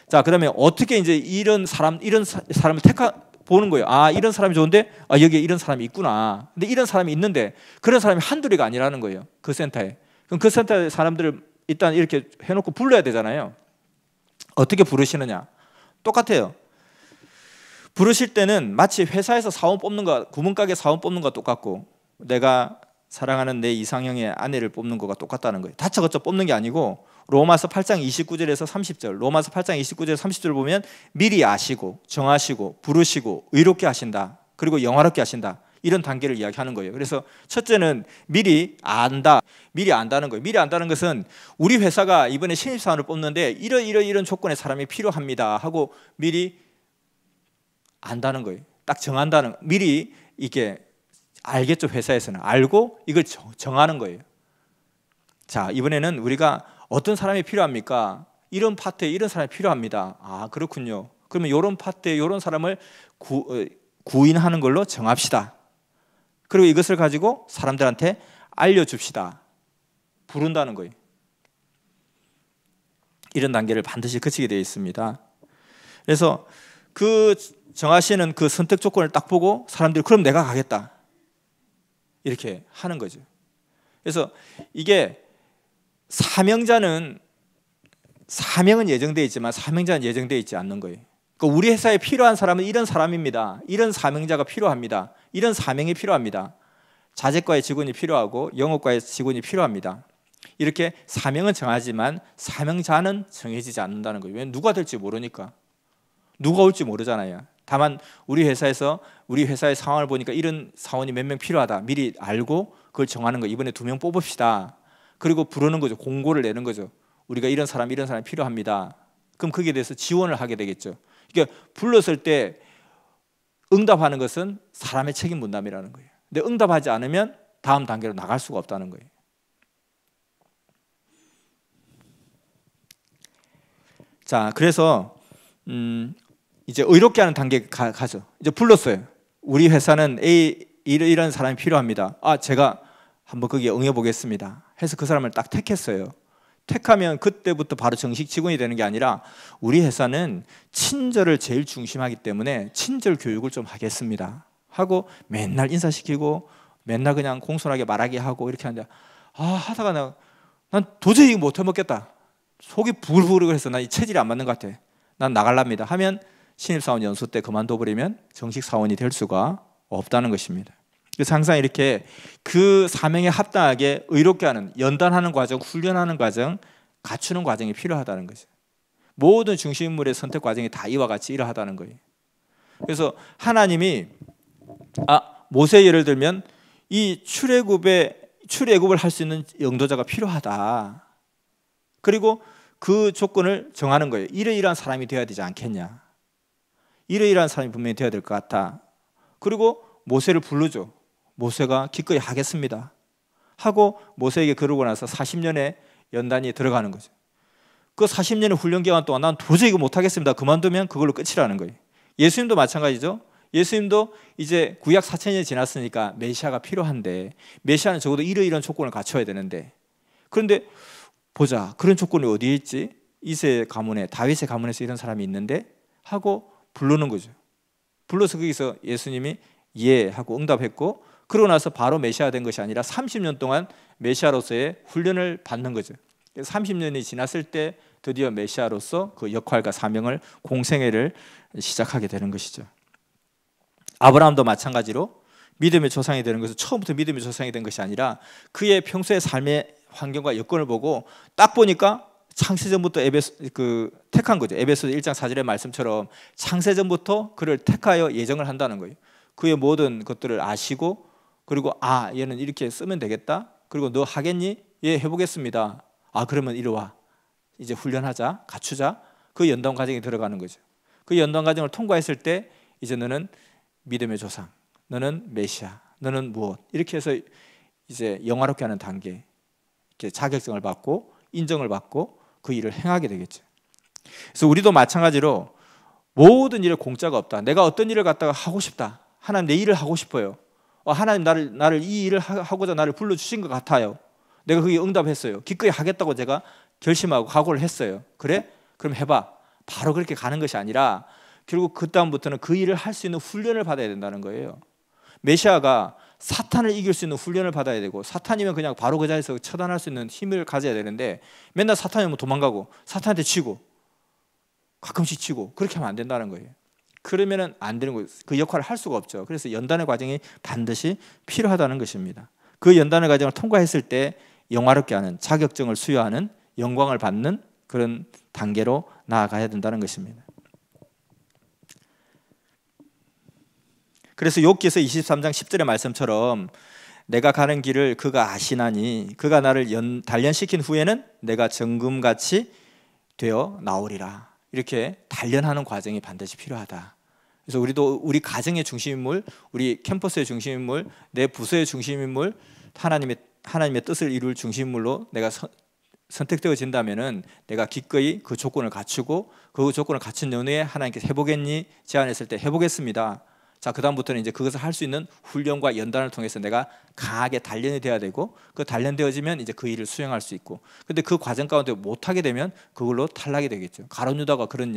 자, 그러면 어떻게 이제 이런 사람을 보는 거예요. 아, 이런 사람이 좋은데, 아, 여기에 이런 사람이 있구나. 근데 이런 사람이 있는데 그런 사람이 한둘이가 아니라는 거예요. 그 센터에. 그럼 그 센터의 사람들을 일단 이렇게 해놓고 불러야 되잖아요. 어떻게 부르시느냐? 똑같아요. 부르실 때는 마치 회사에서 사원 뽑는 거, 구멍가게 사원 뽑는 거 똑같고, 내가 사랑하는 내 이상형의 아내를 뽑는 거가 똑같다는 거예요. 다짜고짜 뽑는 게 아니고, 로마서 8장 29절에서 30절, 로마서 8장 29절에서 30절 보면 미리 아시고 정하시고 부르시고 의롭게 하신다. 그리고 영화롭게 하신다. 이런 단계를 이야기하는 거예요. 그래서 첫째는 미리 안다. 미리 안다는 거예요. 미리 안다는 것은 우리 회사가 이번에 신입사원을 뽑는데 이런 조건의 사람이 필요합니다 하고 미리 안다는 거예요. 딱 정한다는, 미리 이게 알겠죠. 회사에서는 알고 이걸 정하는 거예요. 자, 이번에는 우리가 어떤 사람이 필요합니까? 이런 파트에 이런 사람이 필요합니다. 아, 그렇군요. 그러면 이런 파트에 이런 사람을 구인하는 걸로 정합시다. 그리고 이것을 가지고 사람들한테 알려줍시다. 부른다는 거예요. 이런 단계를 반드시 거치게 되어 있습니다. 그래서 그 정하시는 그 선택 조건을 딱 보고 사람들이 그럼 내가 가겠다. 이렇게 하는 거죠. 그래서 이게 사명은 예정되어 있지만 사명자는 예정되어 있지 않는 거예요. 그러니까 우리 회사에 필요한 사람은 이런 사람입니다. 이런 사명자가 필요합니다. 이런 사명이 필요합니다. 자재과의 직원이 필요하고 영업과의 직원이 필요합니다. 이렇게 사명은 정하지만 사명자는 정해지지 않는다는 거예요. 왜냐하면 누가 될지 모르니까. 누가 올지 모르잖아요. 다만 우리 회사의 상황을 보니까 이런 사원이 몇 명 필요하다. 미리 알고 그걸 정하는 거예요. 이번에 2명 뽑읍시다. 그리고 부르는 거죠. 공고를 내는 거죠. 우리가 이런 사람이 필요합니다. 그럼 거기에 대해서 지원을 하게 되겠죠. 그러니까 불렀을 때 응답하는 것은 사람의 책임 분담이라는 거예요. 근데 응답하지 않으면 다음 단계로 나갈 수가 없다는 거예요. 자, 그래서 이제 의롭게 하는 단계 가죠. 이제 불렀어요. 우리 회사는 이런 사람이 필요합니다. 아, 제가 한번 거기에 응해보겠습니다. 해서 그 사람을 딱 택했어요. 택하면 그때부터 바로 정식 직원이 되는 게 아니라 우리 회사는 친절을 제일 중심하기 때문에 친절 교육을 좀 하겠습니다 하고 맨날 인사시키고 맨날 그냥 공손하게 말하게 하고 이렇게 하는데, 아, 하다가 난 도저히 못 해먹겠다. 속이 부글부글 해서 난 이 체질이 안 맞는 것 같아. 난 나갈랍니다 하면 신입사원 연수 때 그만둬버리면 정식 사원이 될 수가 없다는 것입니다. 그래서 항상 이렇게 그 사명에 합당하게 의롭게 하는, 연단하는 과정, 훈련하는 과정, 갖추는 과정이 필요하다는 거죠. 모든 중심인물의 선택 과정이 다 이와 같이 이러하다는 거예요. 그래서 하나님이 모세 예를 들면 이 출애굽을 할 수 있는 영도자가 필요하다. 그리고 그 조건을 정하는 거예요. 이러이러한 사람이 되어야 되지 않겠냐. 이러이러한 사람이 분명히 되어야 될 것 같다. 그리고 모세를 부르죠. 모세가 기꺼이 하겠습니다 하고 모세에게 그러고 나서 40년의 연단이 들어가는 거죠. 그 40년의 훈련 기간 동안 난 도저히 이거 못하겠습니다. 그만두면 그걸로 끝이라는 거예요. 예수님도 마찬가지죠. 예수님도 이제 구약 4000년이 지났으니까 메시아가 필요한데, 메시아는 적어도 이러이러한 조건을 갖춰야 되는데, 그런데 보자, 그런 조건이 어디에 있지? 이세 가문에, 다윗의 가문에서 이런 사람이 있는데 하고 부르는 거죠. 불러서 거기서 예수님이 예 하고 응답했고, 그러고 나서 바로 메시아 된 것이 아니라 30년 동안 메시아로서의 훈련을 받는 거죠. 30년이 지났을 때 드디어 메시아로서 그 역할과 사명을, 공생애를 시작하게 되는 것이죠. 아브라함도 마찬가지로 믿음의 조상이 되는 것은 처음부터 믿음의 조상이 된 것이 아니라 그의 평소의 삶의 환경과 여건을 보고 딱 보니까 창세전부터 택한 거죠. 에베소서 1장 4절의 말씀처럼 창세전부터 그를 택하여 예정을 한다는 거예요. 그의 모든 것들을 아시고, 그리고 얘는 이렇게 쓰면 되겠다. 그리고 너 하겠니? 예, 해보겠습니다. 그러면 이리 와. 이제 훈련하자, 갖추자. 그 연단 과정에 들어가는 거죠. 그 연단 과정을 통과했을 때 이제 너는 믿음의 조상, 너는 메시아, 너는 무엇, 이렇게 해서 이제 영화롭게 하는 단계, 이렇게 자격증을 받고 인정을 받고 그 일을 행하게 되겠죠. 그래서 우리도 마찬가지로 모든 일에 공짜가 없다. 내가 어떤 일을 갖다가 하고 싶다. 하나님 내 일을 하고 싶어요. 하나님 나를 이 일을 하고자 나를 불러주신 것 같아요. 내가 거기에 응답했어요. 기꺼이 하겠다고 제가 결심하고 각오를 했어요. 그래? 그럼 해봐. 바로 그렇게 가는 것이 아니라 결국 그 다음부터는 그 일을 할 수 있는 훈련을 받아야 된다는 거예요. 메시아가 사탄을 이길 수 있는 훈련을 받아야 되고, 사탄이면 그냥 바로 그 자리에서 처단할 수 있는 힘을 가져야 되는데 맨날 사탄이면 도망가고 사탄한테 치고 가끔씩 치고 그렇게 하면 안 된다는 거예요. 그러면은 안 되는 거예요. 그 역할을 할 수가 없죠. 그래서 연단의 과정이 반드시 필요하다는 것입니다. 그 연단의 과정을 통과했을 때 영화롭게 하는, 자격증을 수여하는, 영광을 받는 그런 단계로 나아가야 된다는 것입니다. 그래서 욥기서 23장 10절의 말씀처럼 내가 가는 길을 그가 아시나니 그가 나를 단련시킨 후에는 내가 정금같이 되어 나오리라. 이렇게 단련하는 과정이 반드시 필요하다. 그래서 우리도 우리 가정의 중심인물, 우리 캠퍼스의 중심인물, 내 부서의 중심인물, 하나님의 뜻을 이룰 중심인물로 내가 선택되어진다면은 내가 기꺼이 그 조건을 갖추고, 그 조건을 갖춘 연후에 하나님께서 해보겠니? 제안했을 때 해보겠습니다. 자, 그 다음부터는 이제 그것을 할 수 있는 훈련과 연단을 통해서 내가 강하게 단련이 되어야 되고, 그 단련되어지면 이제 그 일을 수행할 수 있고, 근데 그 과정 가운데 못하게 되면 그걸로 탈락이 되겠죠. 가룟 유다가 그런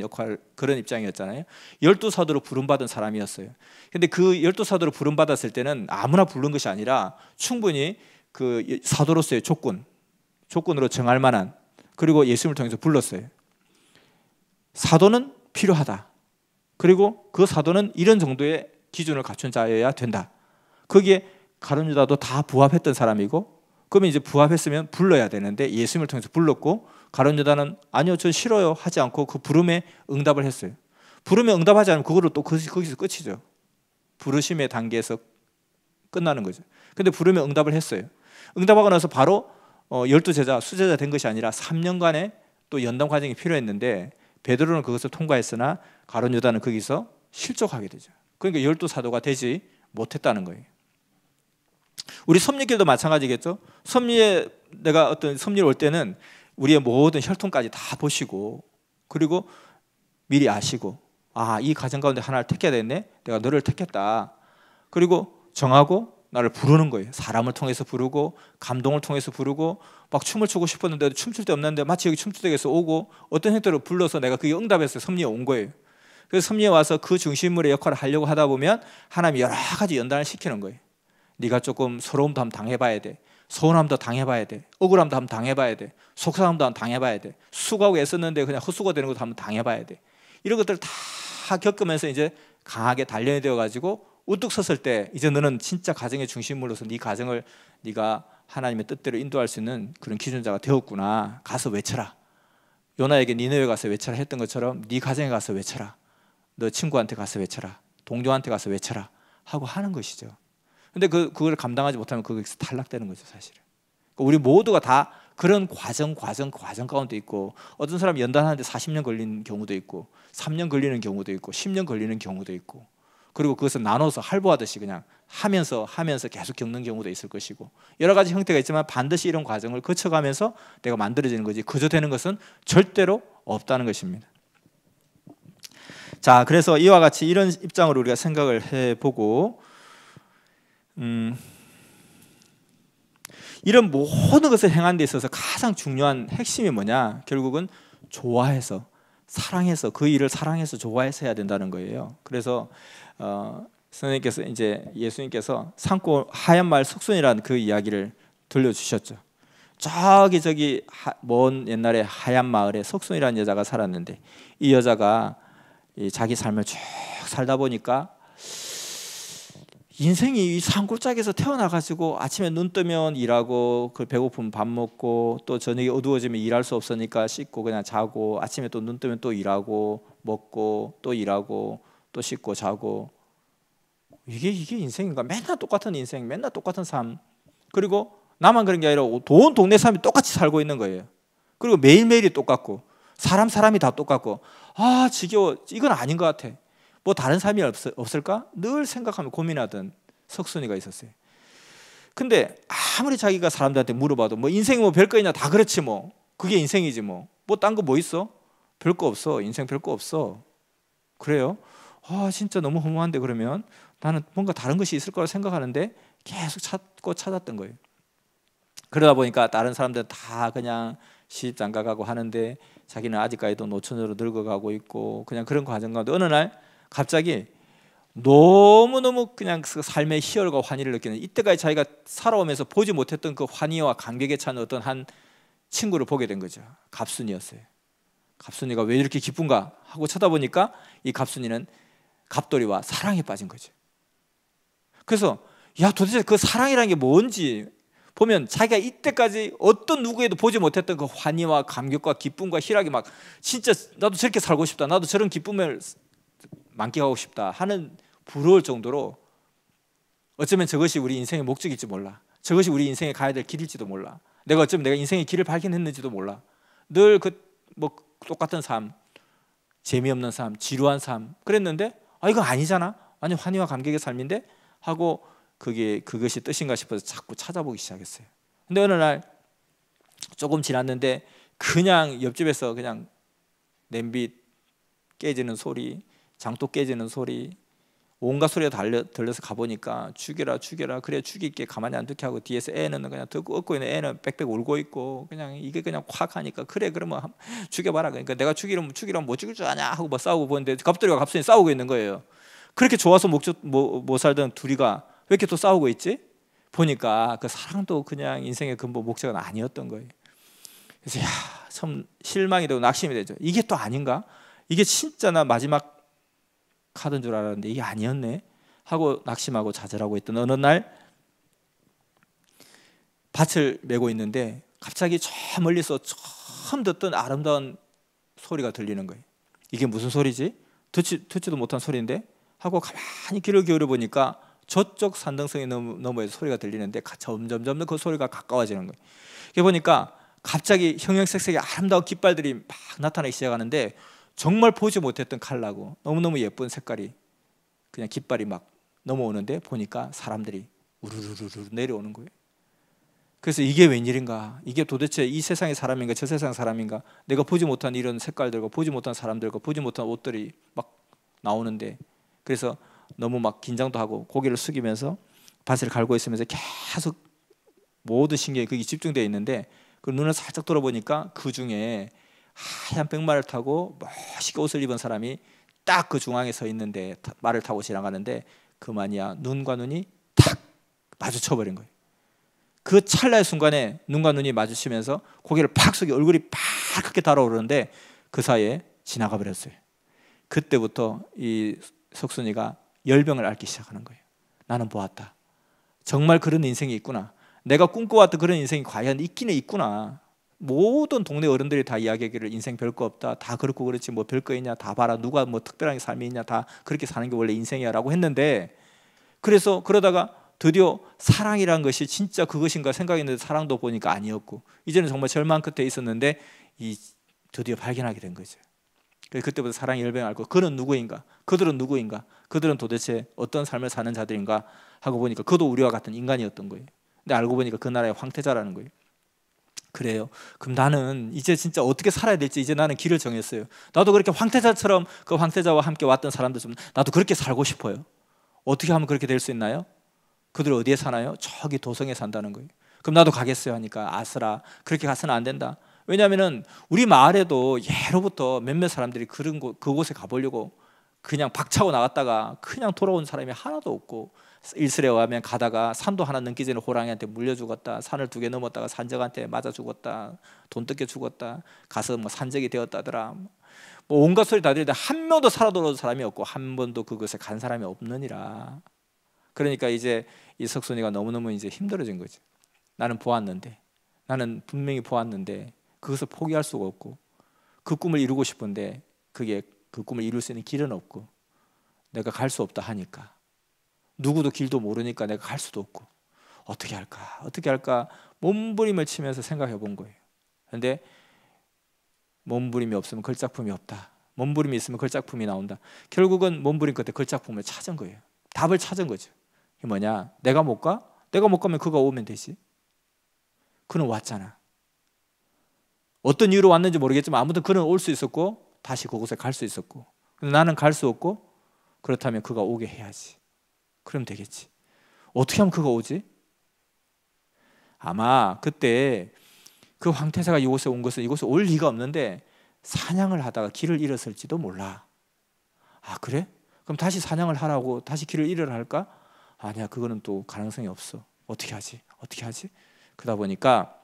입장이었잖아요. 12사도로 부름받은 사람이었어요. 근데 그 12사도로 부름받았을 때는 아무나 부른 것이 아니라 충분히 그 사도로서의 조건으로 정할 만한, 그리고 예수님을 통해서 불렀어요. 사도는 필요하다. 그리고 그 사도는 이런 정도의 기준을 갖춘 자여야 된다. 거기에 가룟 유다도 다 부합했던 사람이고, 그러면 이제 부합했으면 불러야 되는데 예수님을 통해서 불렀고, 가룟 유다는 아니요, 전 싫어요 하지 않고 그 부름에 응답을 했어요. 부름에 응답하지 않으면 그거로 또 거기서 끝이죠. 부르심의 단계에서 끝나는 거죠. 근데 부름에 응답을 했어요. 응답하고 나서 바로 12제자, 수제자 된 것이 아니라 3년간의 또 연단 과정이 필요했는데, 베드로는 그것을 통과했으나 가룟 유다는 거기서 실족하게 되죠. 그러니까 12사도가 되지 못했다는 거예요. 우리 섭리길도 마찬가지겠죠. 내가 어떤 섭리를 올 때는 우리의 모든 혈통까지 다 보시고, 그리고 미리 아시고, 이 가정 가운데 하나를 택해야 되겠네, 내가 너를 택했다. 그리고 정하고 나를 부르는 거예요. 사람을 통해서 부르고, 감동을 통해서 부르고, 막 춤을 추고 싶었는데 춤출 데 없는데 마치 여기 춤출 때에서 오고, 어떤 형태로 불러서 내가 그게 응답해서 섭리에 온 거예요. 그래서 섭리에 와서 그 중심물의 역할을 하려고 하다 보면 하나님이 여러 가지 연단을 시키는 거예요. 네가 조금 서러움도 한번 당해봐야 돼, 서운함도 당해봐야 돼, 억울함도 한번 당해봐야 돼, 속상함도 한번 당해봐야 돼, 수고하고 애썼는데 그냥 헛수고 되는 것도 한번 당해봐야 돼. 이런 것들을 다 겪으면서 이제 강하게 단련이 되어가지고 우뚝 섰을 때 이제 너는 진짜 가정의 중심물로서 네 가정을 네가 하나님의 뜻대로 인도할 수 있는 그런 기준자가 되었구나. 가서 외쳐라. 요나에게 니느웨 가서 외쳐라 했던 것처럼 네 가정에 가서 외쳐라. 너 친구한테 가서 외쳐라. 동료한테 가서 외쳐라 하고 하는 것이죠. 근데 그걸 감당하지 못하면 거기서 탈락되는 거죠, 사실은. 그러니까 우리 모두가 다 그런 과정 가운데 있고, 어떤 사람이 연단하는데 40년 걸리는 경우도 있고, 3년 걸리는 경우도 있고, 10년 걸리는 경우도 있고, 그리고 그것을 나눠서 할보하듯이 그냥 하면서 계속 겪는 경우도 있을 것이고, 여러 가지 형태가 있지만 반드시 이런 과정을 거쳐가면서 내가 만들어지는 거지, 그저 되는 것은 절대로 없다는 것입니다. 자, 그래서 이와 같이 이런 입장으로 우리가 생각을 해보고, 이런 모든 것을 행하는 데 있어서 가장 중요한 핵심이 뭐냐? 결국은 좋아해서, 사랑해서, 그 일을 사랑해서 좋아해서 해야 된다는 거예요. 그래서 선생님께서 이제 예수님께서 산골 하얀 말 석순이라는 그 이야기를 들려주셨죠. 저기 먼 옛날에 하얀 마을에 석순이라는 여자가 살았는데, 이 여자가 자기 삶을 쭉 살다 보니까 인생이 이 산골짜기에서 태어나가지고 아침에 눈 뜨면 일하고, 그 배고프면 밥 먹고, 또 저녁에 어두워지면 일할 수 없으니까 씻고 그냥 자고, 아침에 또 눈 뜨면 또 일하고 먹고 또 일하고 또 씻고 자고, 이게 인생인가? 맨날 똑같은 인생, 맨날 똑같은 삶. 그리고 나만 그런 게 아니라 온 동네 사람이 똑같이 살고 있는 거예요. 그리고 매일매일이 똑같고, 사람이 다 똑같고, 지겨워. 이건 아닌 것 같아. 뭐 다른 삶이 없을까? 늘 생각하며 고민하던 석순이가 있었어요. 근데 아무리 자기가 사람들한테 물어봐도 뭐 인생이 뭐 별거 있냐, 다 그렇지 뭐, 그게 인생이지 뭐 딴 거 뭐 있어? 별거 없어. 인생 별거 없어. 그래요? 진짜 너무 허무한데, 그러면 나는 뭔가 다른 것이 있을 거라 생각하는데 계속 찾았던 거예요. 그러다 보니까 다른 사람들은 다 그냥 시집장가 가고 하는데 자기는 아직까지도 노처녀로 늙어가고 있고 그냥 그런 과정 가운데 어느 날 갑자기 너무너무 그냥 그 삶의 희열과 환희를 느끼는, 이때까지 자기가 살아오면서 보지 못했던 그 환희와 감격에 찬 어떤 한 친구를 보게 된 거죠. 갑순이었어요. 갑순이가 왜 이렇게 기쁜가 하고 쳐다보니까 이 갑순이는 갑돌이와 사랑에 빠진 거죠. 그래서 야, 도대체 그 사랑이라는 게 뭔지 보면 자기가 이때까지 어떤 누구에도 보지 못했던 그 환희와 감격과 기쁨과 희락이 막 진짜 나도 저렇게 살고 싶다, 나도 저런 기쁨을 만끽하고 싶다 하는 부러울 정도로 어쩌면 저것이 우리 인생의 목적일지 몰라. 저것이 우리 인생에 가야 될 길일지도 몰라. 내가 어쩌면 내가 인생의 길을 발견했는지도 몰라. 늘 뭐 똑같은 삶, 재미없는 삶, 지루한 삶 그랬는데 이거 아니잖아. 완전 환희와 감격의 삶인데 하고 그것이 뜻인가 싶어서 자꾸 찾아보기 시작했어요. 근데 어느 날 조금 지났는데 그냥 옆집에서 그냥 냄비 깨지는 소리, 장독 깨지는 소리, 온갖 소리가 들려서 가보니까 죽여라 죽여라, 그래 죽일게, 가만히 안 두게 하고 뒤에서 애는 그냥 듣고 얻고 있는 애는 빽빽 울고 있고 그냥 이게 그냥 콱 하니까 그래 그러면 죽여봐라. 그러니까 내가 죽이려면 못 죽일 줄 아냐 하고 막 싸우고 보는데 갑돌이와 갑순이 싸우고 있는 거예요. 그렇게 좋아서 못 살던 둘이가 왜 이렇게 또 싸우고 있지? 보니까 그 사랑도 그냥 인생의 근본 목적은 아니었던 거예요. 그래서 참 실망이 되고 낙심이 되죠. 이게 또 아닌가? 이게 진짜 나 마지막 카드인 줄 알았는데 이게 아니었네 하고 낙심하고 좌절하고 있던 어느 날 밭을 메고 있는데 갑자기 저 멀리서 처음 듣던 아름다운 소리가 들리는 거예요. 이게 무슨 소리지? 듣지도 못한 소리인데 하고 가만히 귀를 기울여 보니까 저쪽 산등성이 너머에서 소리가 들리는데 점점 그 소리가 가까워지는 거예요. 이렇게 보니까 갑자기 형형색색의 아름다운 깃발들이 막 나타나기 시작하는데 정말 보지 못했던 칼라고 너무너무 예쁜 색깔이 그냥 깃발이 막 넘어오는데 보니까 사람들이 우르르르 내려오는 거예요. 그래서 이게 웬일인가? 이게 도대체 이 세상의 사람인가 저 세상 사람인가? 내가 보지 못한 이런 색깔들과 보지 못한 사람들과 보지 못한 옷들이 막 나오는데 그래서 너무 막 긴장도 하고 고개를 숙이면서 밭을 갈고 있으면서 계속 모든 신경이 거기 집중되어 있는데 그 눈을 살짝 돌아보니까 그 중에 하얀 백마를 타고 멋있게 옷을 입은 사람이 딱 그 중앙에 서 있는데 말을 타고 지나가는데 그만이야 눈과 눈이 탁 마주쳐버린 거예요. 그 찰나의 순간에 눈과 눈이 마주치면서 고개를 팍 숙여 얼굴이 파랗게 달아오르는데 그 사이에 지나가 버렸어요. 그때부터 이 석순이가 열병을 앓기 시작하는 거예요. 나는 보았다. 정말 그런 인생이 있구나. 내가 꿈꿔왔던 그런 인생이 과연 있기는 있구나. 모든 동네 어른들이 다 이야기하기를 인생 별거 없다, 다 그렇고 그렇지 뭐 별거 있냐, 다 봐라, 누가 뭐 특별한 삶이 있냐, 다 그렇게 사는 게 원래 인생이야 라고 했는데 그래서 그러다가 드디어 사랑이란 것이 진짜 그것인가 생각했는데 사랑도 보니까 아니었고 이제는 정말 절망 끝에 있었는데 드디어 발견하게 된 거죠. 그때부터 사랑의 열병을 앓고 그는 누구인가, 그들은 누구인가, 그들은 도대체 어떤 삶을 사는 자들인가 하고 보니까 그도 우리와 같은 인간이었던 거예요. 근데 알고 보니까 그 나라의 황태자라는 거예요. 그래요. 그럼 나는 이제 진짜 어떻게 살아야 될지 이제 나는 길을 정했어요. 나도 그렇게 황태자처럼 그 황태자와 함께 왔던 사람들처럼 나도 그렇게 살고 싶어요. 어떻게 하면 그렇게 될 수 있나요? 그들 어디에 사나요? 저기 도성에 산다는 거예요. 그럼 나도 가겠어요 하니까 아스라 그렇게 가서는 안 된다. 왜냐하면 우리 마을에도 예로부터 몇몇 사람들이 그곳에 가보려고 그냥 박차고 나갔다가 그냥 돌아온 사람이 하나도 없고 일설에 의하면 가다가 산도 하나 넘기 전에 호랑이한테 물려 죽었다, 산을 2개 넘었다가 산적한테 맞아 죽었다, 돈 뜯겨 죽었다, 가서 뭐 산적이 되었다더라, 뭐 온갖 소리 다 들리는데 한 명도 살아 돌아온 사람이 없고 한 번도 그것에 간 사람이 없느니라. 그러니까 이제 이 석순이가 너무너무 이제 힘들어진 거죠. 나는 보았는데, 나는 분명히 보았는데 그것을 포기할 수가 없고 그 꿈을 이루고 싶은데 그게 그 꿈을 이룰 수 있는 길은 없고 내가 갈 수 없다 하니까 누구도 길도 모르니까 내가 갈 수도 없고 어떻게 할까 몸부림을 치면서 생각해 본 거예요. 그런데 몸부림이 없으면 걸작품이 없다, 몸부림이 있으면 걸작품이 나온다. 결국은 몸부림 끝에 걸작품을 찾은 거예요. 답을 찾은 거죠. 이게 뭐냐, 내가 못 가? 내가 못 가면 그가 오면 되지. 그는 왔잖아. 어떤 이유로 왔는지 모르겠지만 아무튼 그는 올 수 있었고 다시 그곳에 갈 수 있었고, 근데 나는 갈 수 없고 그렇다면 그가 오게 해야지. 그럼 되겠지. 어떻게 하면 그가 오지? 아마 그때 그 황태자가 이곳에 온 것은 이곳에 올 리가 없는데 사냥을 하다가 길을 잃었을지도 몰라. 아 그래? 그럼 다시 사냥을 하라고 다시 길을 잃으라 할까? 아니야, 그거는 또 가능성이 없어. 어떻게 하지? 어떻게 하지? 그러다 보니까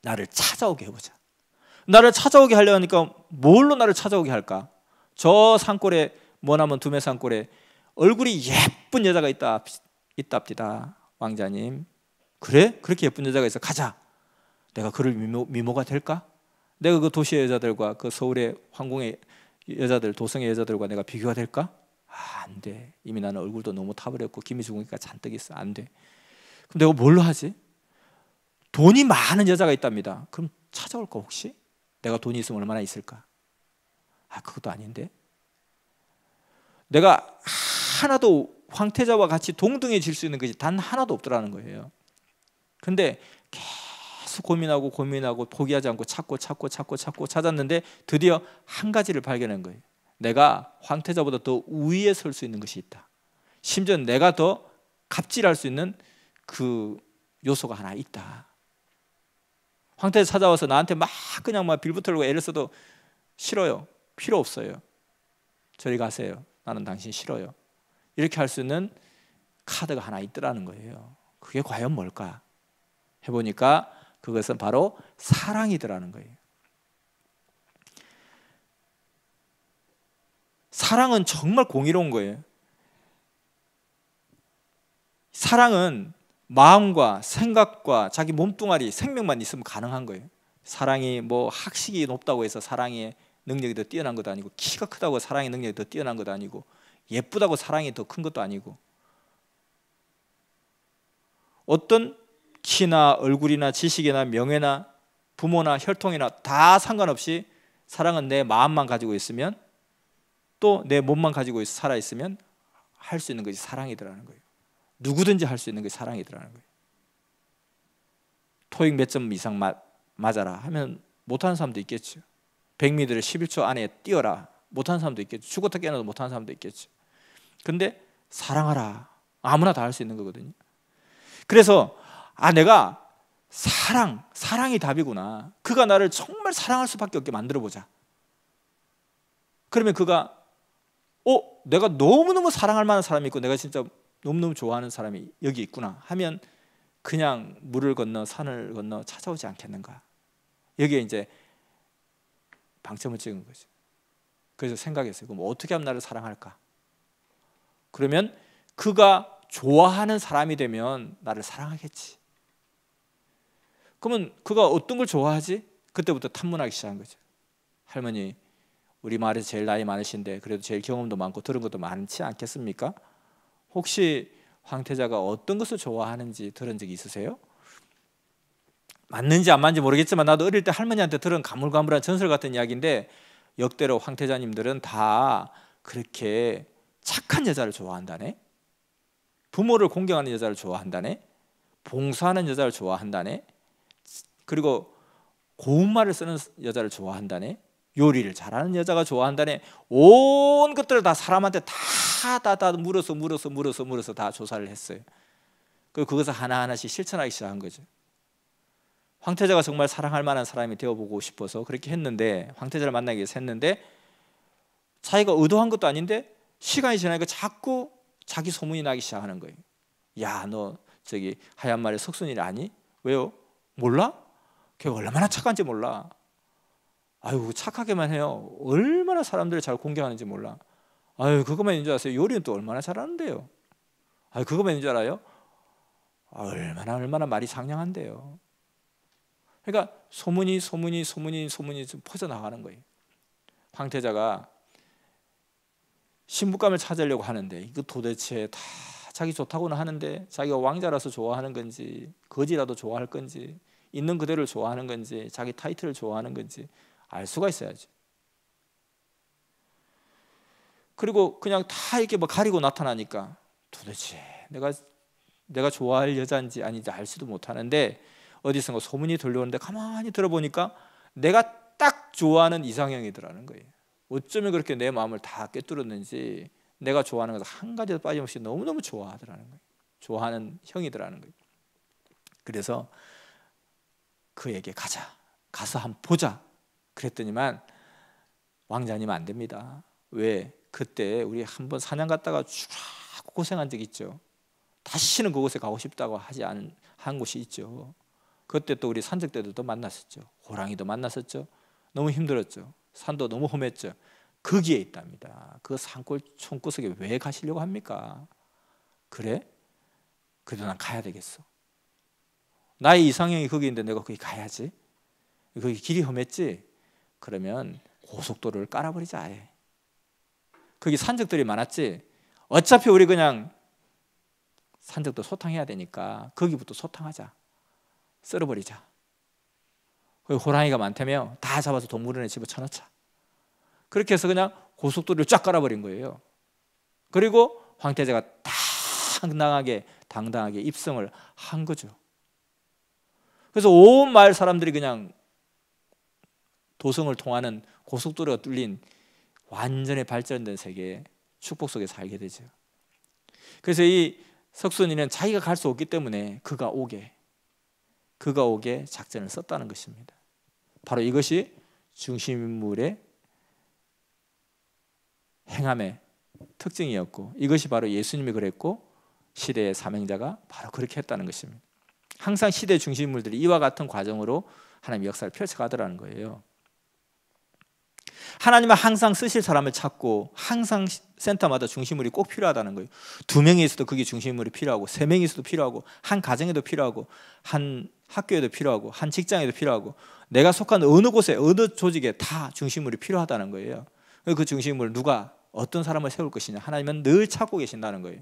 나를 찾아오게 해보자. 나를 찾아오게 하려니까 뭘로 나를 찾아오게 할까? 저 산골에, 머나먼 두메 산골에 얼굴이 예쁜 여자가 있답니다. 왕자님. 그래? 그렇게 예쁜 여자가 있어. 가자. 내가 그를 미모가 될까? 내가 그 도시의 여자들과 그 서울의 황궁의 여자들, 도성의 여자들과 내가 비교가 될까? 아, 안 돼. 이미 나는 얼굴도 너무 타버렸고 김이 죽으니까 잔뜩 있어. 안 돼. 그럼 내가 뭘로 하지? 돈이 많은 여자가 있답니다. 그럼 찾아올까 혹시? 내가 돈이 있으면 얼마나 있을까? 아, 그것도 아닌데. 내가 하나도 황태자와 같이 동등해질 수 있는 것이 단 하나도 없더라는 거예요. 근데 계속 고민하고 포기하지 않고 찾고 찾았는데 드디어 한 가지를 발견한 거예요. 내가 황태자보다 더 우위에 설 수 있는 것이 있다. 심지어 내가 더 갑질할 수 있는 그 요소가 하나 있다. 황태자 찾아와서 나한테 막 그냥 막 빌붙들고 애를 써도 싫어요. 필요 없어요. 저리 가세요. 나는 당신 싫어요. 이렇게 할 수 있는 카드가 하나 있더라는 거예요. 그게 과연 뭘까? 해보니까 그것은 바로 사랑이더라는 거예요. 사랑은 정말 공의로운 거예요. 사랑은 마음과 생각과 자기 몸뚱아리, 생명만 있으면 가능한 거예요. 사랑이 뭐 학식이 높다고 해서 사랑의 능력이 더 뛰어난 것도 아니고, 키가 크다고 사랑의 능력이 더 뛰어난 것도 아니고, 예쁘다고 사랑이 더 큰 것도 아니고, 어떤 키나 얼굴이나 지식이나 명예나 부모나 혈통이나 다 상관없이 사랑은 내 마음만 가지고 있으면, 또 내 몸만 가지고 살아있으면 할 수 있는 것이 사랑이더라는 거예요. 누구든지 할 수 있는 것이 사랑이더라는 거예요. 토익 몇 점 이상 맞아라 하면 못하는 사람도 있겠죠. 100m를 11초 안에 뛰어라, 못하는 사람도 있겠죠. 죽었다 깨어나도 못하는 사람도 있겠죠. 근데 사랑하라, 아무나 다 할 수 있는 거거든요. 그래서 내가 사랑이 답이구나. 그가 나를 정말 사랑할 수밖에 없게 만들어보자. 그러면 그가 내가 너무너무 사랑할 만한 사람이 있고 내가 진짜 너무너무 좋아하는 사람이 여기 있구나 하면 그냥 물을 건너 산을 건너 찾아오지 않겠는가. 여기에 이제 방점을 찍은 거죠. 그래서 생각했어요. 그럼 어떻게 하면 나를 사랑할까? 그러면 그가 좋아하는 사람이 되면 나를 사랑하겠지. 그러면 그가 어떤 걸 좋아하지? 그때부터 탐문하기 시작한 거죠. 할머니, 우리 마을에서 제일 나이 많으신데 그래도 제일 경험도 많고 들은 것도 많지 않겠습니까? 혹시 황태자가 어떤 것을 좋아하는지 들은 적이 있으세요? 맞는지 안 맞는지 모르겠지만 나도 어릴 때 할머니한테 들은 가물가물한 전설 같은 이야기인데, 역대로 황태자님들은 다 그렇게 착한 여자를 좋아한다네, 부모를 공경하는 여자를 좋아한다네, 봉사하는 여자를 좋아한다네, 그리고 고운 말을 쓰는 여자를 좋아한다네, 요리를 잘하는 여자가 좋아한다네. 온 것들을 다 사람한테 다 물어서 다 조사를 했어요. 그리고 그것을 하나하나씩 실천하기 시작한 거죠. 황태자가 정말 사랑할 만한 사람이 되어보고 싶어서 그렇게 했는데, 황태자를 만나기 위해서 했는데, 자기가 의도한 것도 아닌데 시간이 지나니까 자꾸 자기 소문이 나기 시작하는 거예요. 야, 너 저기 하얀 말의 석순이 아니? 왜요? 몰라? 걔가 얼마나 착한지 몰라. 아유, 착하게만 해요. 얼마나 사람들을 잘 공경하는지 몰라. 아유, 그것만인 줄 아세요? 요리는 또 얼마나 잘하는데요. 아유, 그것만인 줄 알아요? 얼마나 말이 상냥한데요. 그러니까 소문이 좀 퍼져나가는 거예요. 황태자가 신부감을 찾으려고 하는데, 이거 도대체 다 자기 좋다고는 하는데 자기가 왕자라서 좋아하는 건지, 거지라도 좋아할 건지, 있는 그대로를 좋아하는 건지, 자기 타이틀을 좋아하는 건지 알 수가 있어야지. 그리고 그냥 다 이렇게 뭐 가리고 나타나니까 도대체 내가 좋아할 여자인지 아닌지 알 수도 못하는데, 어디선가 소문이 들려오는데 가만히 들어보니까 내가 딱 좋아하는 이상형이더라는 거예요. 어쩌면 그렇게 내 마음을 다 꿰뚫었는지 내가 좋아하는 것을 한 가지도 빠짐없이 너무너무 좋아하더라는 거예요. 좋아하는 형이더라는 거예요. 그래서 그에게 가자, 가서 한번 보자 그랬더니만 왕자님 안 됩니다. 왜? 그때 우리 한번 사냥 갔다가 쭉 고생한 적 있죠. 다시는 그곳에 가고 싶다고 하지 않은 한 곳이 있죠. 그때 또 우리 산적대도 또 만났었죠. 호랑이도 만났었죠. 너무 힘들었죠. 산도 너무 험했죠. 거기에 있답니다. 그 산골 총구석에 왜 가시려고 합니까? 그래? 그래도 난 가야 되겠어. 나의 이상형이 거기 있는데 내가 거기 가야지. 거기 길이 험했지? 그러면 고속도로를 깔아버리자 아예. 거기 산적들이 많았지? 어차피 우리 그냥 산적도 소탕해야 되니까 거기부터 소탕하자. 썰어버리자. 거기 호랑이가 많다며 다 잡아서 동물원에 집어쳐넣자. 그렇게 해서 그냥 고속도로를 쫙 깔아버린 거예요. 그리고 황태자가 당당하게 입성을 한 거죠. 그래서 온 마을 사람들이 그냥 도성을 통하는 고속도로가 뚫린 완전히 발전된 세계의 축복 속에 살게 되죠. 그래서 이 석순이는 자기가 갈 수 없기 때문에 그가 오게 작전을 썼다는 것입니다. 바로 이것이 중심인물의 행함의 특징이었고, 이것이 바로 예수님이 그랬고 시대의 사명자가 바로 그렇게 했다는 것입니다. 항상 시대 중심인물들이 이와 같은 과정으로 하나님의 역사를 펼쳐가더라는 거예요. 하나님은 항상 쓰실 사람을 찾고 항상 센터마다 중심물이 꼭 필요하다는 거예요. 2명이 있어도 그게 중심물이 필요하고 3명이 있어도 필요하고 한 가정에도 필요하고 한 학교에도 필요하고 한 직장에도 필요하고 내가 속한 어느 곳에 어느 조직에 다 중심물이 필요하다는 거예요. 그 중심물을 누가 어떤 사람을 세울 것이냐 하나님은 늘 찾고 계신다는 거예요.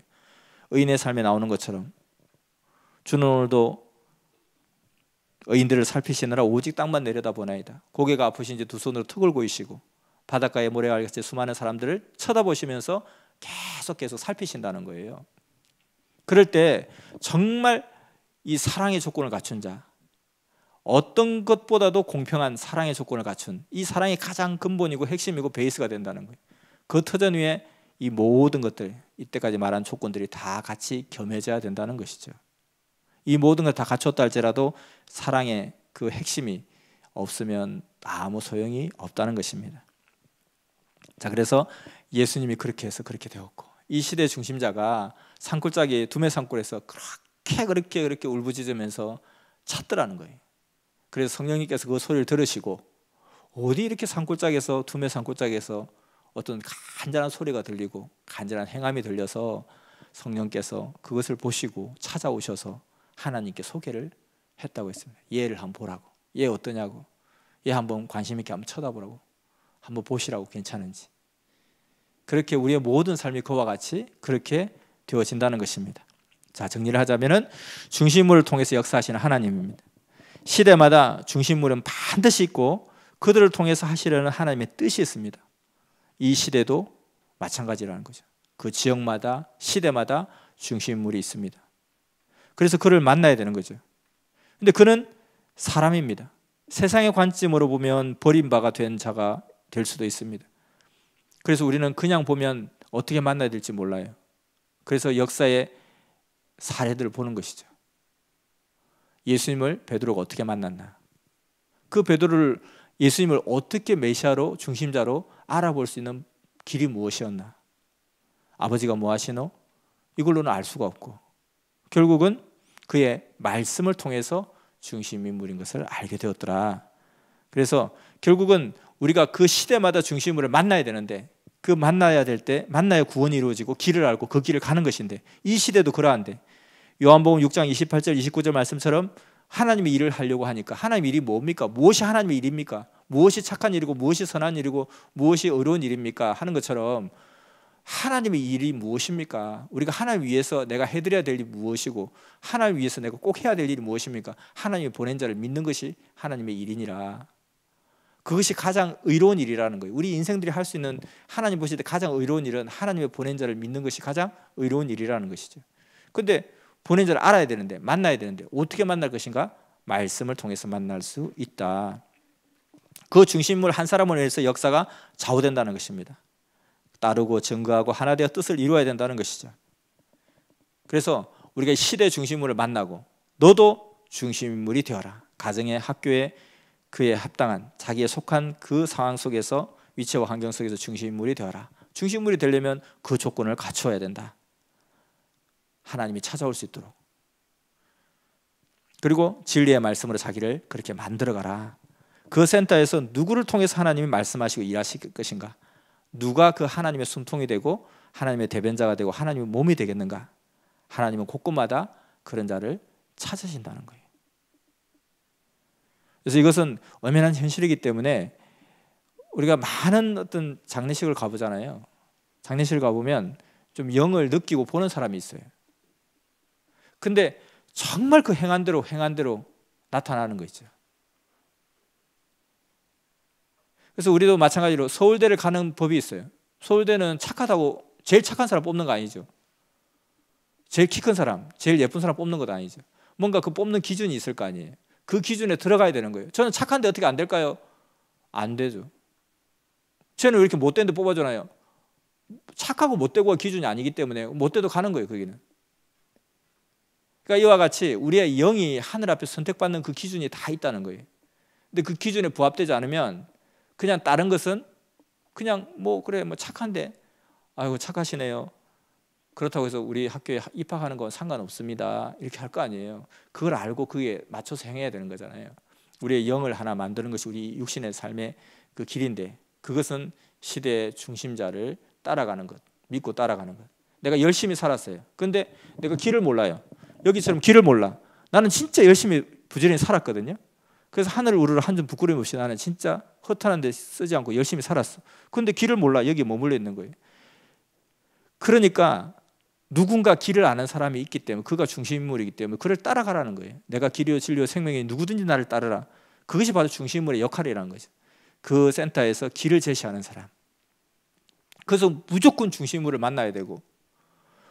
의인의 삶에 나오는 것처럼 주는 오늘도 의인들을 살피시느라 오직 땅만 내려다보나이다. 고개가 아프신지 두 손으로 턱을 고이시고 바닷가에 모래알같이 수많은 사람들을 쳐다보시면서 계속 살피신다는 거예요. 그럴 때 정말 이 사랑의 조건을 갖춘 자, 어떤 것보다도 공평한 사랑의 조건을 갖춘 이 사랑이 가장 근본이고 핵심이고 베이스가 된다는 거예요. 그 터전 위에 이 모든 것들, 이때까지 말한 조건들이 다 같이 겸해져야 된다는 것이죠. 이 모든 걸 다 갖췄다 할지라도 사랑의 그 핵심이 없으면 아무 소용이 없다는 것입니다. 자, 그래서 예수님이 그렇게 해서 그렇게 되었고, 이 시대의 중심자가 산골짜기 두메 산골에서 그렇게 울부짖으면서 찾더라는 거예요. 그래서 성령님께서 그 소리를 들으시고 어디 이렇게 산골짜기에서 두메 산골짜기에서 어떤 간절한 소리가 들리고 간절한 행함이 들려서 성령께서 그것을 보시고 찾아오셔서 하나님께 소개를 했다고 했습니다. 얘를 한번 보라고. 얘 어떠냐고. 얘 한번 관심 있게 한번 쳐다보라고. 한번 보시라고 괜찮은지. 그렇게 우리의 모든 삶이 그와 같이 그렇게 되어진다는 것입니다. 자, 정리를 하자면은 중심물을 통해서 역사하시는 하나님입니다. 시대마다 중심물은 반드시 있고 그들을 통해서 하시려는 하나님의 뜻이 있습니다. 이 시대도 마찬가지라는 거죠. 그 지역마다 시대마다 중심물이 있습니다. 그래서 그를 만나야 되는 거죠. 근데 그는 사람입니다. 세상의 관점으로 보면 버림바가 된 자가 될 수도 있습니다. 그래서 우리는 그냥 보면 어떻게 만나야 될지 몰라요. 그래서 역사의 사례들을 보는 것이죠. 예수님을 베드로가 어떻게 만났나, 그 베드로를 예수님을 어떻게 메시아로 중심자로 알아볼 수 있는 길이 무엇이었나, 아버지가 뭐 하시노? 이걸로는 알 수가 없고 결국은 그의 말씀을 통해서 중심인물인 것을 알게 되었더라. 그래서 결국은 우리가 그 시대마다 중심물을 만나야 되는데, 그 만나야 될 때 만나야 구원이 이루어지고 길을 알고 그 길을 가는 것인데, 이 시대도 그러한데 요한복음 6장 28절 29절 말씀처럼 하나님의 일을 하려고 하니까 하나님의 일이 뭡니까? 무엇이 하나님의 일입니까? 무엇이 착한 일이고 무엇이 선한 일이고 무엇이 어려운 일입니까? 하는 것처럼 하나님의 일이 무엇입니까? 우리가 하나님 위해서 내가 해드려야 될 일이 무엇이고 하나님 위해서 내가 꼭 해야 될 일이 무엇입니까? 하나님의 보낸 자를 믿는 것이 하나님의 일이니라. 그것이 가장 의로운 일이라는 거예요. 우리 인생들이 할 수 있는, 하나님 보실 때 가장 의로운 일은 하나님의 보낸 자를 믿는 것이 가장 의로운 일이라는 것이죠. 그런데 보낸 자를 알아야 되는데, 만나야 되는데 어떻게 만날 것인가? 말씀을 통해서 만날 수 있다. 그 중심물 한 사람을 위해서 역사가 좌우된다는 것입니다. 따르고 증거하고 하나 되어 뜻을 이루어야 된다는 것이죠. 그래서 우리가 시대 중심물을 만나고 너도 중심인물이 되어라. 가정에, 학교에 그에 합당한, 자기에 속한 그 상황 속에서, 위치와 환경 속에서 중심인물이 되어라. 중심인물이 되려면 그 조건을 갖추어야 된다. 하나님이 찾아올 수 있도록. 그리고 진리의 말씀으로 자기를 그렇게 만들어가라. 그 센터에서 누구를 통해서 하나님이 말씀하시고 일하실 것인가? 누가 그 하나님의 숨통이 되고 하나님의 대변자가 되고 하나님의 몸이 되겠는가? 하나님은 곳곳마다 그런 자를 찾으신다는 거예요. 그래서 이것은 엄연한 현실이기 때문에 우리가 많은 어떤 장례식을 가보잖아요. 장례식을 가보면 좀 영을 느끼고 보는 사람이 있어요. 근데 정말 그 행한 대로 나타나는 거 있죠. 그래서 우리도 마찬가지로 서울대를 가는 법이 있어요. 서울대는 착하다고 제일 착한 사람 뽑는 거 아니죠. 제일 키 큰 사람, 제일 예쁜 사람 뽑는 것도 아니죠. 뭔가 그 뽑는 기준이 있을 거 아니에요. 그 기준에 들어가야 되는 거예요. 저는 착한데 어떻게 안 될까요? 안 되죠. 쟤는 왜 이렇게 못된데 뽑아주나요? 착하고 못되고가 기준이 아니기 때문에 못돼도 가는 거예요. 거기는. 그러니까 이와 같이 우리의 영이 하늘 앞에 선택받는 그 기준이 다 있다는 거예요. 근데 그 기준에 부합되지 않으면 그냥 다른 것은 그냥 뭐 그래 뭐 착한데 아이고 착하시네요. 그렇다고 해서 우리 학교에 입학하는 건 상관없습니다. 이렇게 할 거 아니에요. 그걸 알고 그게 맞춰서 행해야 되는 거잖아요. 우리의 영을 하나 만드는 것이 우리 육신의 삶의 그 길인데, 그것은 시대의 중심자를 따라가는 것, 믿고 따라가는 것. 내가 열심히 살았어요. 근데 내가 길을 몰라요. 여기처럼 길을 몰라. 나는 진짜 열심히 부지런히 살았거든요. 그래서 하늘을 우러러 한 점 부끄러움 없이 나는 진짜 허탄한 데 쓰지 않고 열심히 살았어. 근데 길을 몰라. 여기 머물러 있는 거예요. 그러니까 누군가 길을 아는 사람이 있기 때문에, 그가 중심인물이기 때문에 그를 따라가라는 거예요. 내가 길이요 진리요 생명이, 누구든지 나를 따르라. 그것이 바로 중심인물의 역할이라는 거죠. 그 센터에서 길을 제시하는 사람. 그래서 무조건 중심인물을 만나야 되고,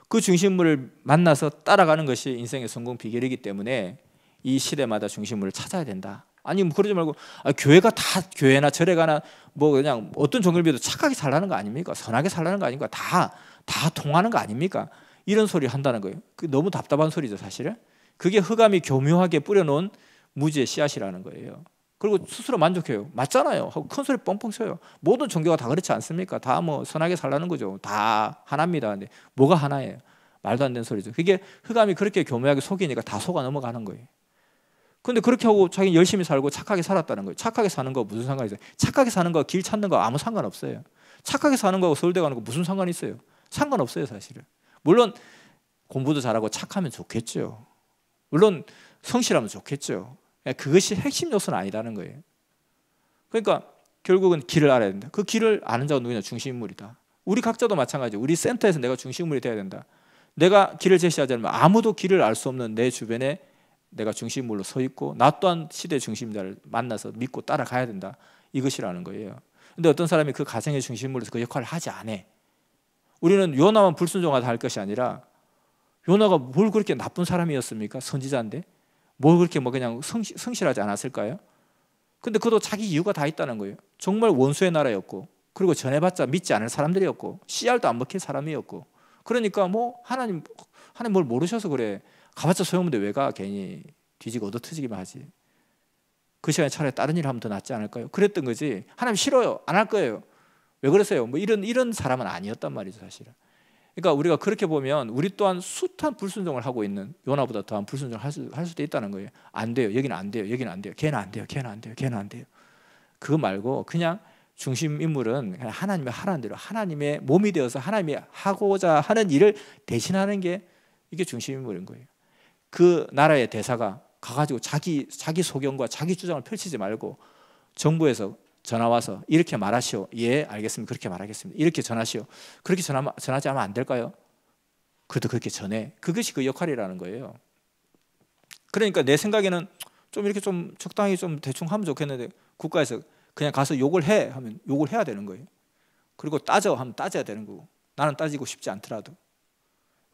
그 중심인물을 만나서 따라가는 것이 인생의 성공 비결이기 때문에 이 시대마다 중심인물을 찾아야 된다. 아니 뭐 그러지 말고 교회가 다, 교회나 절에 가나 뭐 그냥 어떤 종교를 믿어도 착하게 살라는 거 아닙니까? 선하게 살라는 거 아닙니까? 다 통하는 거 아닙니까? 이런 소리 한다는 거예요. 그 너무 답답한 소리죠, 사실은. 그게 흑암이 교묘하게 뿌려놓은 무지의 씨앗이라는 거예요. 그리고 스스로 만족해요. 맞잖아요. 하고 큰 소리 뻥뻥 쳐요. 모든 종교가 다 그렇지 않습니까? 다 뭐 선하게 살라는 거죠. 다 하나입니다. 근데 뭐가 하나예요? 말도 안 되는 소리죠. 그게 흑암이 그렇게 교묘하게 속이니까 다 속아 넘어가는 거예요. 근데 그렇게 하고 자기는 열심히 살고 착하게 살았다는 거예요. 착하게 사는 거 무슨 상관이 있어요? 착하게 사는 거, 길 찾는 거 아무 상관없어요. 착하게 사는 거하고 서울대 가는 거 무슨 상관이 있어요? 상관없어요, 사실은. 물론 공부도 잘하고 착하면 좋겠죠. 물론 성실하면 좋겠죠. 그것이 핵심 요소는 아니라는 거예요. 그러니까 결국은 길을 알아야 된다. 그 길을 아는 자가 누구냐? 중심인물이다. 우리 각자도 마찬가지예요. 우리 센터에서 내가 중심인물이 돼야 된다. 내가 길을 제시하지 않으면 아무도 길을 알 수 없는 내 주변에 내가 중심물로 서 있고, 나 또한 시대의 중심자를 만나서 믿고 따라가야 된다. 이것이라는 거예요. 근데 어떤 사람이 그 가정의 중심물로서 그 역할을 하지 않아. 우리는 요나만 불순종하다 할 것이 아니라, 요나가 뭘 그렇게 나쁜 사람이었습니까? 선지자인데 뭘 그렇게 뭐 그냥 성실하지 않았을까요? 근데 그도 자기 이유가 다 있다는 거예요. 정말 원수의 나라였고, 그리고 전해봤자 믿지 않을 사람들이었고, 씨알도 안 먹힐 사람이었고, 그러니까 뭐 하나님 뭘 모르셔서 그래. 가봤자 소용없는데 왜 가? 괜히 뒤지고 얻어터지기만 하지. 그 시간에 차라리 다른 일 하면 더 낫지 않을까요? 그랬던 거지. 하나님 싫어요. 안 할 거예요. 왜 그러세요? 뭐 이런 사람은 아니었단 말이죠, 사실은. 그러니까 우리가 그렇게 보면 우리 또한 숱한 불순종을 하고 있는, 요나보다 더한 불순종을 할 수도 있다는 거예요. 안 돼요. 여기는 안 돼요. 여기는 안 돼요. 걔는 안 돼요. 걔는 안 돼요. 걔는 안 돼요. 그거 말고 그냥 중심 인물은 그냥 하나님의 하라는 대로, 하나님의 몸이 되어서 하나님이 하고자 하는 일을 대신하는 게, 이게 중심 인물인 거예요. 그 나라의 대사가 가가지고 자기 소견과 자기 주장을 펼치지 말고 정부에서 전화 와서 이렇게 말하시오. 예, 알겠습니다. 그렇게 말하겠습니다. 이렇게 전하시오. 그렇게 전하지 않으면 안 될까요? 그래도 그렇게 전해. 그것이 그 역할이라는 거예요. 그러니까 내 생각에는 좀 이렇게 좀 적당히 좀 대충 하면 좋겠는데, 국가에서 그냥 가서 욕을 해 하면 욕을 해야 되는 거예요. 그리고 따져 하면 따져야 되는 거고, 나는 따지고 싶지 않더라도.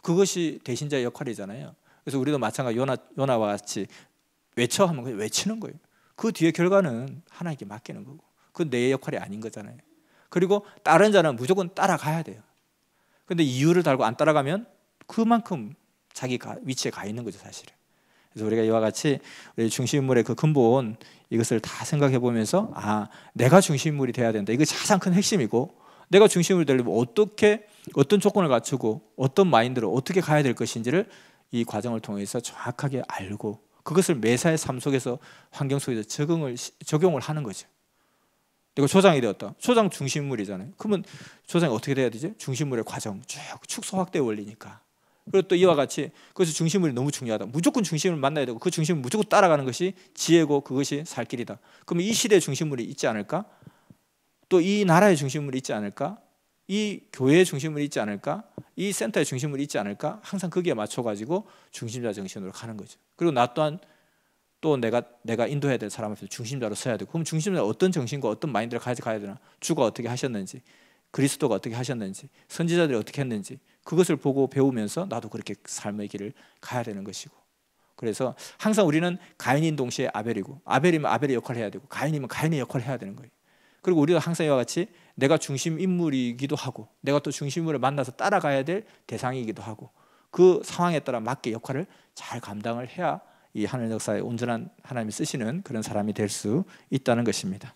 그것이 대신자의 역할이잖아요. 그래서 우리도 마찬가지, 요나와 같이 외쳐 하면 그냥 외치는 거예요. 그 뒤에 결과는 하나님께 맡기는 거고, 그건 내 역할이 아닌 거잖아요. 그리고 다른 자는 무조건 따라가야 돼요. 근데 이유를 달고 안 따라가면 그만큼 자기 위치에 가 있는 거죠, 사실은. 그래서 우리가 이와 같이 우리 중심인물의 그 근본 이것을 다 생각해 보면서 내가 중심인물이 돼야 된다. 이것이 가장 큰 핵심이고 내가 중심인물이 되려면 어떤 조건을 갖추고 어떤 마인드로 어떻게 가야 될 것인지를 이 과정을 통해서 정확하게 알고 그것을 매사의 삶 속에서 환경 속에서 적용을 하는 거죠. 내가 조장이 되었다. 조장 중심인물이잖아요. 그러면 조장이 어떻게 돼야 되지? 중심인물의 과정 쭉 축소 확대 원리니까. 그리고 또 이와 같이 그래서 중심인물이 너무 중요하다. 무조건 중심을 만나야 되고 그 중심을 무조건 따라가는 것이 지혜고 그것이 살 길이다. 그러면 이 시대의 중심물이 있지 않을까? 또 이 나라의 중심물이 있지 않을까? 이 교회의 중심물이 있지 않을까? 이 센터의 중심물이 있지 않을까? 항상 거기에 맞춰가지고 중심자 정신으로 가는 거죠. 그리고 나 또한 또 내가 인도해야 될 사람 앞에서 중심자로 서야 되고 그럼 중심자는 어떤 정신과 어떤 마인드를 가야 되나? 주가 어떻게 하셨는지 그리스도가 어떻게 하셨는지 선지자들이 어떻게 했는지 그것을 보고 배우면서 나도 그렇게 삶의 길을 가야 되는 것이고 그래서 항상 우리는 가인인 동시에 아벨이고 아벨이면 아벨의 역할을 해야 되고 가인이면 가인의 역할을 해야 되는 거예요. 그리고 우리가 항상 이와 같이 내가 중심 인물이기도 하고 내가 또 중심인물을 만나서 따라가야 될 대상이기도 하고 그 상황에 따라 맞게 역할을 잘 감당을 해야 이 하늘 역사에 온전한 하나님이 쓰시는 그런 사람이 될 수 있다는 것입니다.